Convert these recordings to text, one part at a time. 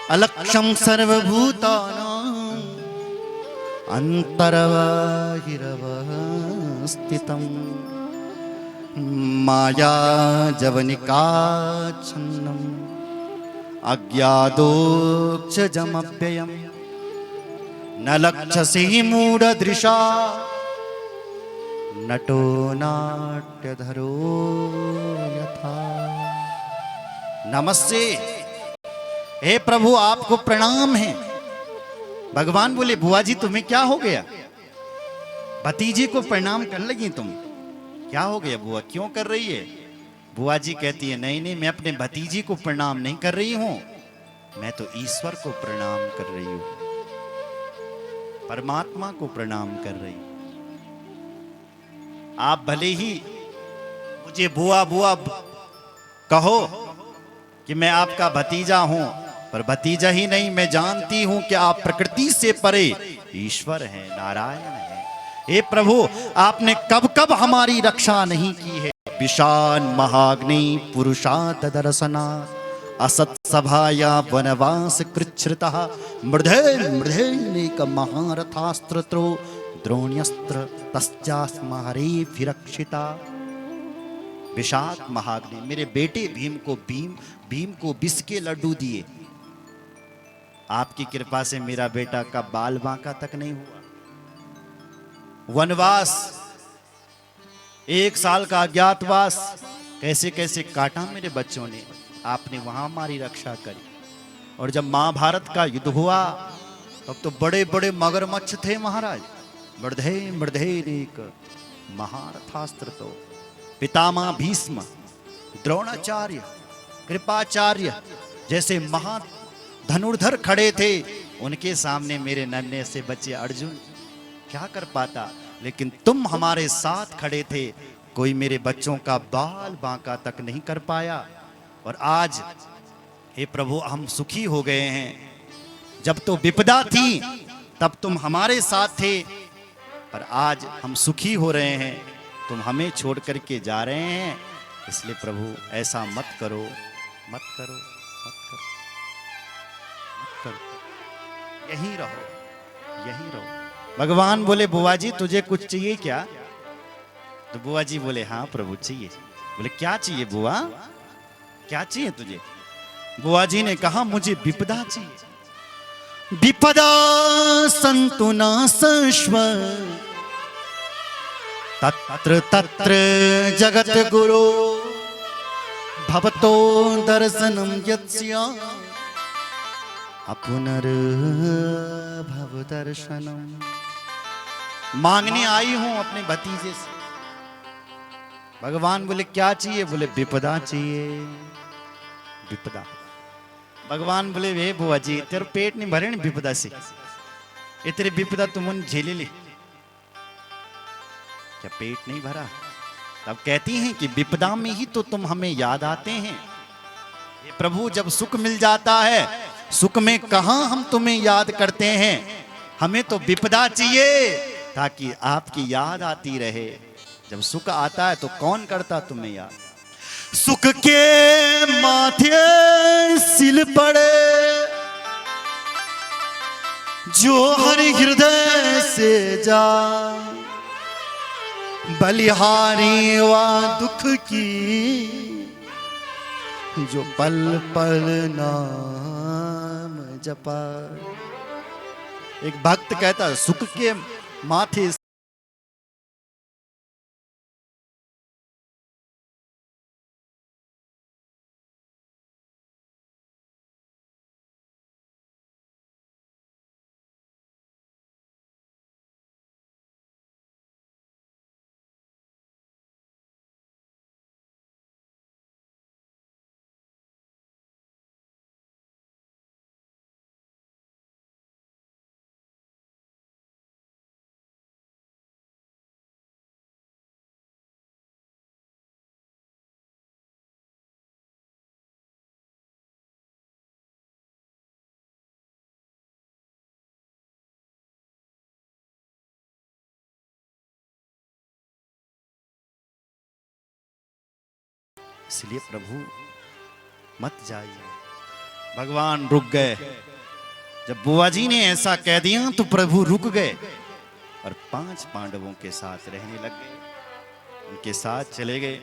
अलक्ष्यं सर्वभूतानां अन्तर्बाहिरवस्थितं मायाजवनिकाच्छन्नम् अज्ञातोऽक्षजमव्ययम् न लक्ष्यसे मूढदृशा नटो नाट्यधरो यथा। नमस्ते। हे प्रभु आपको प्रणाम है। भगवान बोले बुआ जी तुम्हें क्या हो गया? भतीजे को प्रणाम कर लगी तुम, क्या हो गया बुआ, क्यों कर रही है? बुआ जी कहती है नहीं नहीं, मैं अपने भतीजी को प्रणाम नहीं कर रही हूं, मैं तो ईश्वर को प्रणाम कर रही हूं, परमात्मा को प्रणाम कर रही हूं। आप भले ही मुझे बुआ बुआ कहो कि मैं आपका भतीजा हूं, पर भतीजा ही नहीं, मैं जानती हूं कि आप प्रकृति से परे ईश्वर हैं, नारायण हैं। हे प्रभु आपने कब कब हमारी रक्षा नहीं की है। विशान महाग्नि पुरुषात दर्शना असत सभाया वनवास कृच्छ्रितः मृधे मृधेनेक महारथास्त्रो द्रोण्यस्त्र तस्यास्महरेभिरक्षिता। विषाद महाग्नि, मेरे बेटे भीम को विष के लड्डू दिए, आपकी कृपा से मेरा बेटा का बाल बांका तक नहीं हुआ। वनवास, 1 साल का अज्ञातवास, कैसे कैसे काटा मेरे बच्चों ने, आपने वहां हमारी रक्षा करी। और जब महाभारत का युद्ध हुआ तब तो बड़े बड़े मगरमच्छ थे महाराज, मृधे मृधे एक महारथास्त्र, तो पितामह भीष्म, द्रोणाचार्य, कृपाचार्य जैसे महा धनुर्धर खड़े थे, उनके सामने मेरे नन्हे से बच्चे अर्जुन क्या कर पाता। लेकिन तुम हमारे साथ खड़े थे, कोई मेरे बच्चों का बाल बांका तक नहीं कर पाया। और आज हे प्रभु हम सुखी हो गए हैं। जब तो विपदा थी तब तुम हमारे साथ थे, पर आज हम सुखी हो रहे हैं, तुम हमें छोड़ करके जा रहे हैं। इसलिए प्रभु ऐसा मत करो, मत करो, मत करो, मत करो, यहीं रहो, यहीं रहो। भगवान बोले बुआ जी तुझे कुछ चाहिए क्या? तो बुआ जी बोले हाँ प्रभु चाहिए। बोले क्या चाहिए बुआ, क्या चाहिए तुझे? बुआ जी ने कहा मुझे विपदा चाहिए। विपदा संतु न संश्व तत्र तत्र जगत गुरु भवतो दर्शनम यत्स्या अपुनर्भव दर्शनम। मांगने आई हूं अपने भतीजे से। भगवान बोले क्या चाहिए? बोले विपदा चाहिए, विपदा। भगवान बोले वे बुआ जी तेरे पेट नहीं भरे नहीं विपदा से, इतनी विपदा तुम उन झेले ले, क्या पेट नहीं भरा? तब कहती हैं कि विपदा में ही तो तुम हमें याद आते हैं। ये प्रभु जब सुख मिल जाता है, सुख में कहां हम तुम्हें याद करते हैं, हमें तो विपदा चाहिए ताकि आपकी याद आती रहे। जब सुख आता है तो कौन करता तुम्हें याद? सुख के माथे सिल पड़े जो हर हृदय से जा, बलिहारी वा दुख की जो पल पल नाम जपा। एक भक्त कहता सुख के माथे इसलिए प्रभु मत जाइए, भगवान रुक गए। जब बुआ जी ने ऐसा कह दिया तो प्रभु रुक गए और 5 पांडवों के साथ रहने लग गए, उनके साथ चले गए।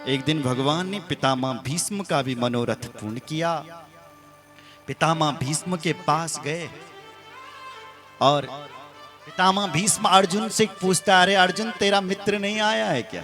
एक दिन भगवान ने पितामह भीष्म का भी मनोरथ पूर्ण किया। पितामह भीष्म के पास गए और पितामह भीष्म अर्जुन से पूछता, अरे अर्जुन तेरा मित्र नहीं आया है क्या,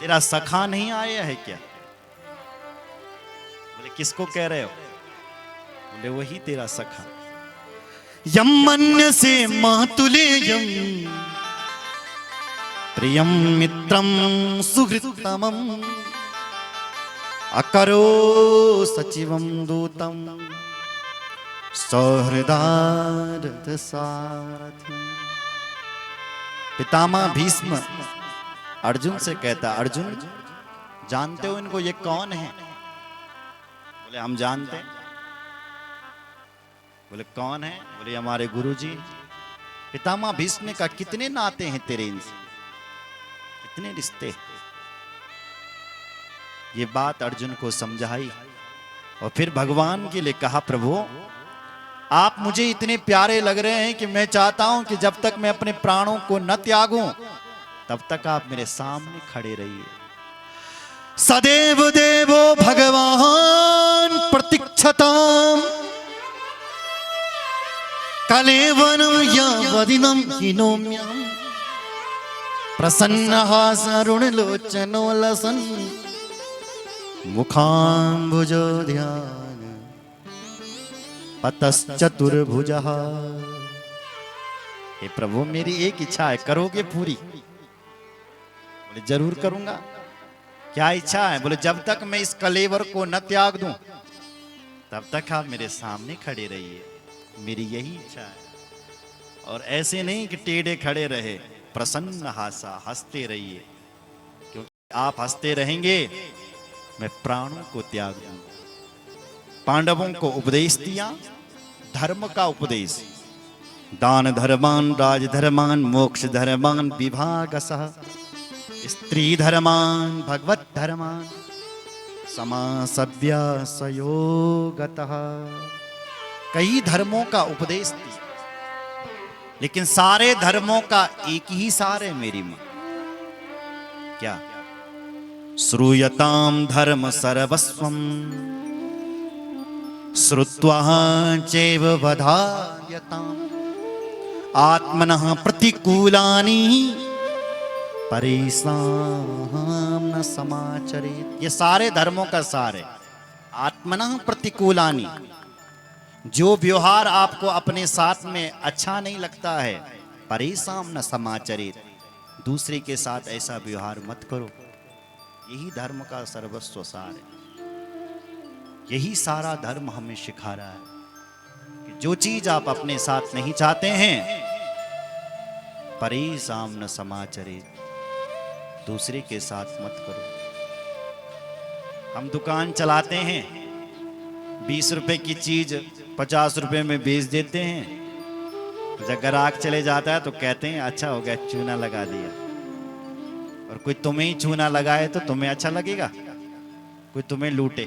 तेरा सखा नहीं आया है क्या? बोले किसको कह रहे हो? बोले वही तेरा सखा। यम मन्य से मातुलेयम प्रियम मित्रम सुहृतमम अकरो सचिवम दूतम सौहृदारथ सारथि। पितामह भीष्म अर्जुन से कहता, अर्जुन जानते हो इनको, ये कौन है? बोले हम जानते हैं। बोले कौन है? बोले हमारे गुरुजी। पितामह भीष्म ने कहा कितने नाते हैं तेरे इनसे, कितने रिश्ते? ये बात अर्जुन को समझाई और फिर भगवान के लिए कहा, प्रभु आप मुझे इतने प्यारे लग रहे हैं कि मैं चाहता हूं कि जब तक मैं अपने प्राणों को न त्यागूं तब तक आप मेरे सामने खड़े रहिए। सदैव देवो भगवान प्रतीक्षताम् कलेवरं यावदिनं हिनोम्यहम् प्रसन्नः सरुणलोचनो लसन् मुखाम्बुजो ध्यान पतश्चतुर्भुजः। हे प्रभु मेरी एक इच्छा है, करोगे पूरी? बोले जरूर करूंगा। क्या इच्छा है? बोले जब तक मैं इस कलेवर को न त्याग दूं तब तक आप मेरे सामने खड़े रहिए, मेरी यही इच्छा है। और ऐसे नहीं कि टेढ़े खड़े रहे, प्रसन्न हासा, हंसते रहिए, क्योंकि आप हंसते रहेंगे मैं प्राणों को त्याग दूंगा। पांडवों को उपदेश दिया, धर्म का उपदेश, दान धर्मान राजधर्मान मोक्ष धर्मान विभागसः स्त्री धर्मान भगवत धर्मान समासव्यासयोगतः। कई धर्मों का उपदेश दिया, लेकिन सारे धर्मों का एक ही सार है मेरी मां। क्या? श्रूयताम धर्म सर्वस्वम श्रुत्वा चैव वधार्यताम आत्मनः प्रतिकूलानि परेशान न समाचरेत्। ये सारे धर्मों का सार है। आत्मनः प्रतिकूलानि, जो व्यवहार आपको अपने साथ में अच्छा नहीं लगता है, परेशान न समाचरेत्, दूसरे के साथ ऐसा व्यवहार मत करो। यही धर्म का सर्वस्व सार है। यही सारा धर्म हमें सिखा रहा है कि जो चीज आप अपने साथ नहीं चाहते हैं, परेशान न समाचरेत्, दूसरे के साथ मत करो। हम दुकान चलाते हैं, 20 रुपए की चीज 50 रुपए में बेच देते हैं। जब ग्राहक चले जाता है तो कहते हैं अच्छा हो गया, चूना लगा दिया। और कोई तुम्हें ही चूना लगाए तो तुम्हें अच्छा लगेगा? कोई तुम्हें लूटे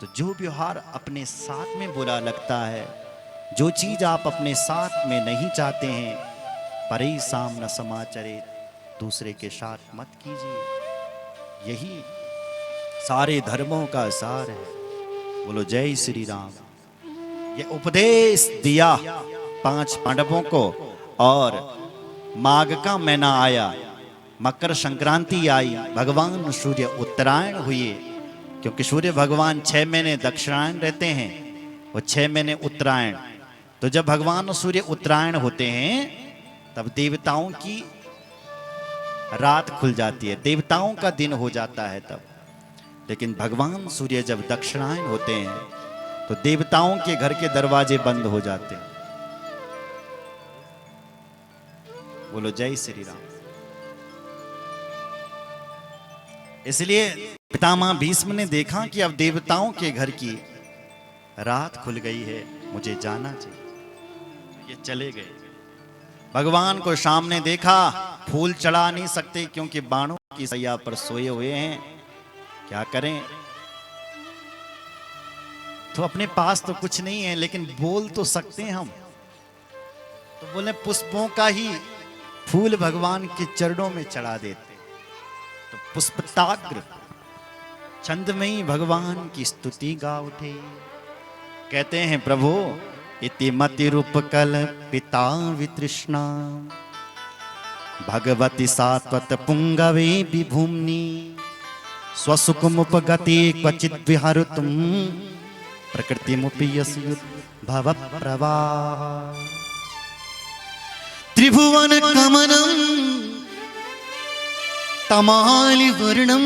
तो जो व्यवहार अपने साथ में बुरा लगता है, जो चीज आप अपने साथ में नहीं चाहते हैं, परेशान न समाचरेत्, दूसरे के साथ मत कीजिए। यही सारे धर्मों का सार है। बोलो जय श्री राम। ये उपदेश दिया 5 पांडवों को। और माघ का महीना आया, मकर संक्रांति आई, भगवान सूर्य उत्तरायण हुए, क्योंकि सूर्य भगवान 6 महीने दक्षिणायन रहते हैं, वो 6 महीने उत्तरायण। तो जब भगवान सूर्य उत्तरायण होते हैं तब देवताओं की रात खुल जाती है, देवताओं का दिन हो जाता है तब। लेकिन भगवान सूर्य जब दक्षिणायन होते हैं तो देवताओं के घर के दरवाजे बंद हो जाते हैं। बोलो जय श्री राम। इसलिए पितामह भीष्म ने देखा कि अब देवताओं के घर की रात खुल गई है, मुझे जाना चाहिए। तो ये चले गए। भगवान को सामने देखा, फूल चढ़ा नहीं सकते क्योंकि बाणों की सैया पर सोए हुए हैं, क्या करें। तो अपने पास तो कुछ नहीं है, लेकिन बोल तो सकते हैं हम। तो बोले पुष्पों का ही फूल भगवान के चरणों में चढ़ा देते। तो पुष्पताग्र छंद में ही भगवान की स्तुति गा उठे। कहते हैं प्रभु इति मति रूप कल पिता वितृष्णा भगवती सात्वत पुंगवे विभूमनि स्वसुखमुपगति क्वचित विहरतुम प्रकृतिमुपयस्युत भव प्रवाह त्रिभुवन कमनं तमालि वर्णं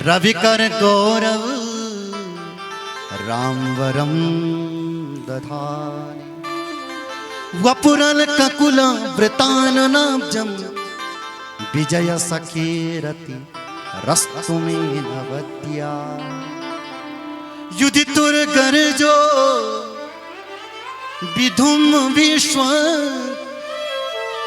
रविकर गौरव रामवरम दधाने वपुरल ककुल वृताननाब्जं विजय सखेरति रस्तु में नवद्या युधितुर गर्जो विधुम विश्व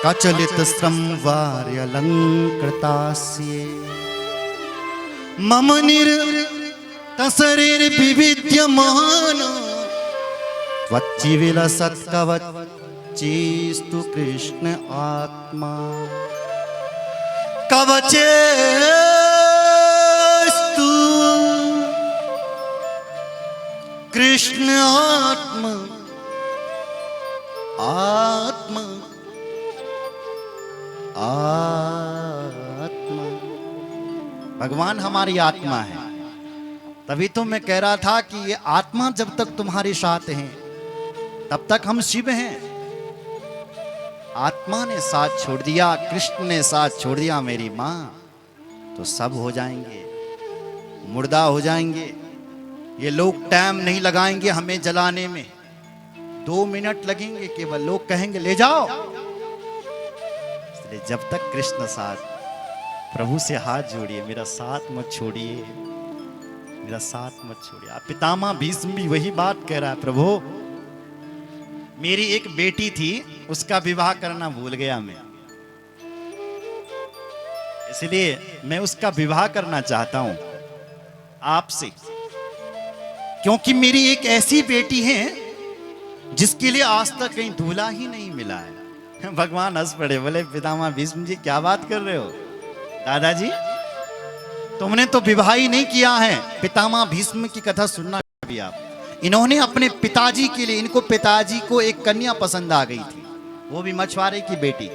कचलित श्रमवार्य अलंकृतास्ये मम तसरेर विविद्यमान त्वच्चि विलसत् कवचेस्तु कृष्ण आत्मा कवचेस्तु कृष्ण आत्मा आत्मा आत्मा। भगवान हमारी आत्मा है। तभी तो मैं कह रहा था कि ये आत्मा जब तक तुम्हारे साथ है तब तक हम शिव हैं। आत्मा ने साथ छोड़ दिया, कृष्ण ने साथ छोड़ दिया मेरी माँ, तो सब हो जाएंगे, मुर्दा हो जाएंगे। ये लोग टाइम नहीं लगाएंगे हमें जलाने में, 2 मिनट लगेंगे केवल। लोग कहेंगे ले जाओ। इसलिए जब तक कृष्ण साथ, प्रभु से हाथ जोड़िए, मेरा साथ मत छोड़िए, मेरा साथ मत छोड़िए। आप पितामह भीष्म भी वही बात कह रहा है, प्रभु मेरी एक बेटी थी, उसका विवाह करना भूल गया मैं, इसलिए मैं उसका विवाह करना चाहता हूं आपसे, क्योंकि मेरी एक ऐसी बेटी है जिसके लिए आज तक कहीं दूल्हा ही नहीं मिला है। भगवान हंस पड़े, बोले पितामह भीष्म जी क्या बात कर रहे हो दादाजी, तुमने तो विवाह ही नहीं किया है। पितामह भीष्म की कथा सुनना भी आप। इन्होंने अपने पिताजी के लिए, इनको पिताजी को एक कन्या पसंद आ गई थी, वो भी मछुआरे की बेटी।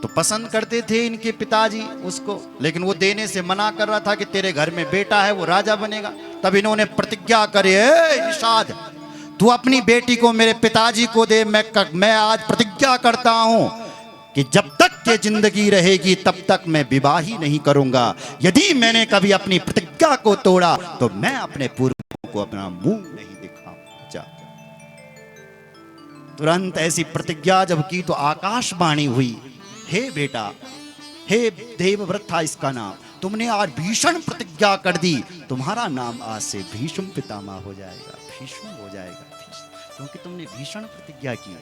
तो पसंद करते थे इनके पिताजी उसको, लेकिन वो देने से मना कर रहा था कि तेरे घर में बेटा है वो राजा बनेगा। तब इन्होंने प्रतिज्ञा करी, निषाद तू अपनी बेटी को मेरे पिताजी को दे। मैं आज प्रतिज्ञा करता हूं कि जब तक ये जिंदगी रहेगी तब तक मैं विवाह ही नहीं करूंगा। यदि मैंने कभी अपनी प्रतिज्ञा को तोड़ा तो मैं अपने पूर्वजों को अपना मुंह नहीं दिखाऊंगा। तुरंत ऐसी प्रतिज्ञा जब की तो आकाशवाणी हुई, हे बेटा, हे देवव्रत था इसका नाम, तुमने आज भीषण प्रतिज्ञा कर दी, तुम्हारा नाम आज से भीष्म पितामह हो जाएगा, भीष्म हो जाएगा, क्योंकि तुमने भीषण प्रतिज्ञा की।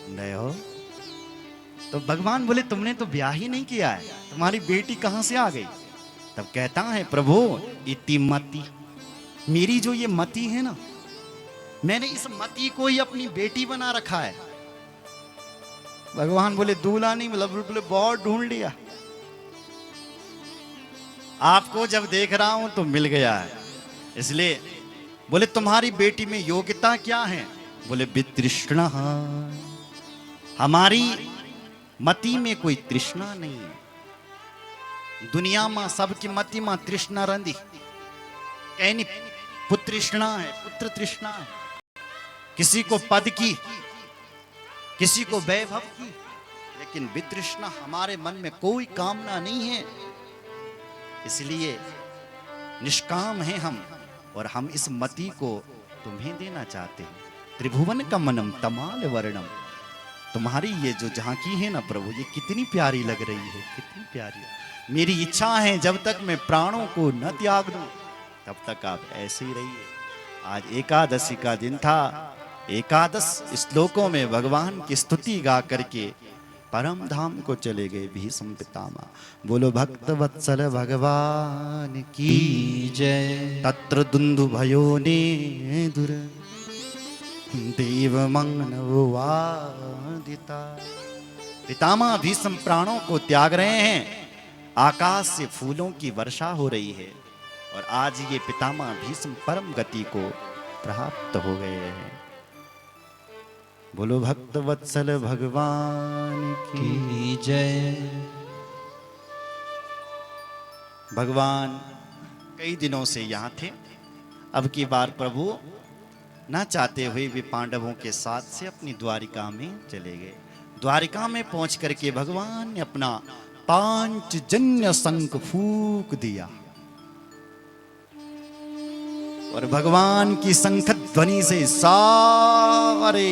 नहीं हो तो भगवान बोले तुमने तो ब्याह ही नहीं किया है, तुम्हारी बेटी कहां से आ गई। तब कहता है प्रभु इति मति, मेरी जो ये मति है ना, मैंने इस मति को ही अपनी बेटी बना रखा है। भगवान बोले दूल्हा नहीं, बोले बहुत ढूंढ लिया, आपको जब देख रहा हूं तो मिल गया है। इसलिए बोले तुम्हारी बेटी में योग्यता क्या है, बोले वितृष्णा, हमारी मति में कोई तृष्णा नहीं है। दुनिया में सबकी मति में तृष्णा रंदी, कहीं पुत्र तृष्णा है, पुत्र तृष्णा है, किसी को पद की, किसी को वैभव की, लेकिन वितृष्णा हमारे मन में कोई कामना नहीं है। इसलिए निष्काम हैं हम, और हम इस मति को तुम्हें देना चाहते हैं। त्रिभुवन कमनम तमाल वर्णम, तुम्हारी ये जो झांकी है ना प्रभु, ये कितनी प्यारी लग रही है, कितनी प्यारी है। मेरी इच्छा है जब तक मैं प्राणों को न त्याग दूं तब तक आप ऐसे ही रहिए। आज एकादशी का दिन था, एकादश श्लोकों में भगवान की स्तुति गा करके परम धाम को चले गए भीष्म पितामह। बोलो भक्त वत्सल भगवान की जय। तत्र दुंदु भयो ने दुर देव मंगनवादिता। पितामह भीष्म प्राणों को त्याग रहे हैं, आकाश से फूलों की वर्षा हो रही है और आज ये पितामह भीष्म परम गति को प्राप्त हो गए हैं। बोलो भक्त वत्सल भगवान की जय। भगवान कई दिनों से यहाँ थे, अब की बार प्रभु न चाहते हुए भी पांडवों के साथ से अपनी द्वारिका में चले गए। द्वारिका में पहुंच करके भगवान ने अपना पांचजन्य शंख फूंक दिया और भगवान की शंख ध्वनि से सारे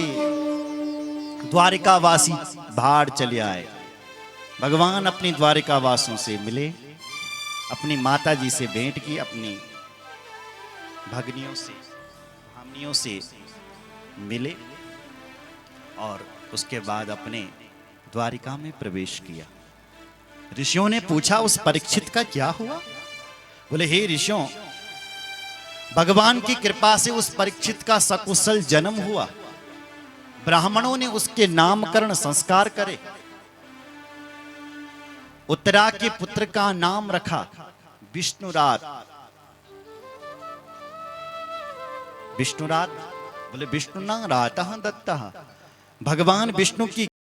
द्वारिकावासी बाहर चले आए। भगवान अपनी द्वारिकावासियों से मिले, अपनी माता जी से भेंट की, अपनी भगनियों से भामनियों से मिले और उसके बाद अपने द्वारिका में प्रवेश किया। ऋषियों ने पूछा उस परीक्षित का क्या हुआ? बोले हे ऋषियों, भगवान की कृपा से उस परीक्षित का सकुशल जन्म हुआ। ब्राह्मणों ने उसके नामकरण संस्कार करे, उत्तरा के पुत्र का नाम रखा विष्णुरात। विष्णुरात बोले विष्णु ना रातः दत्तः, भगवान विष्णु की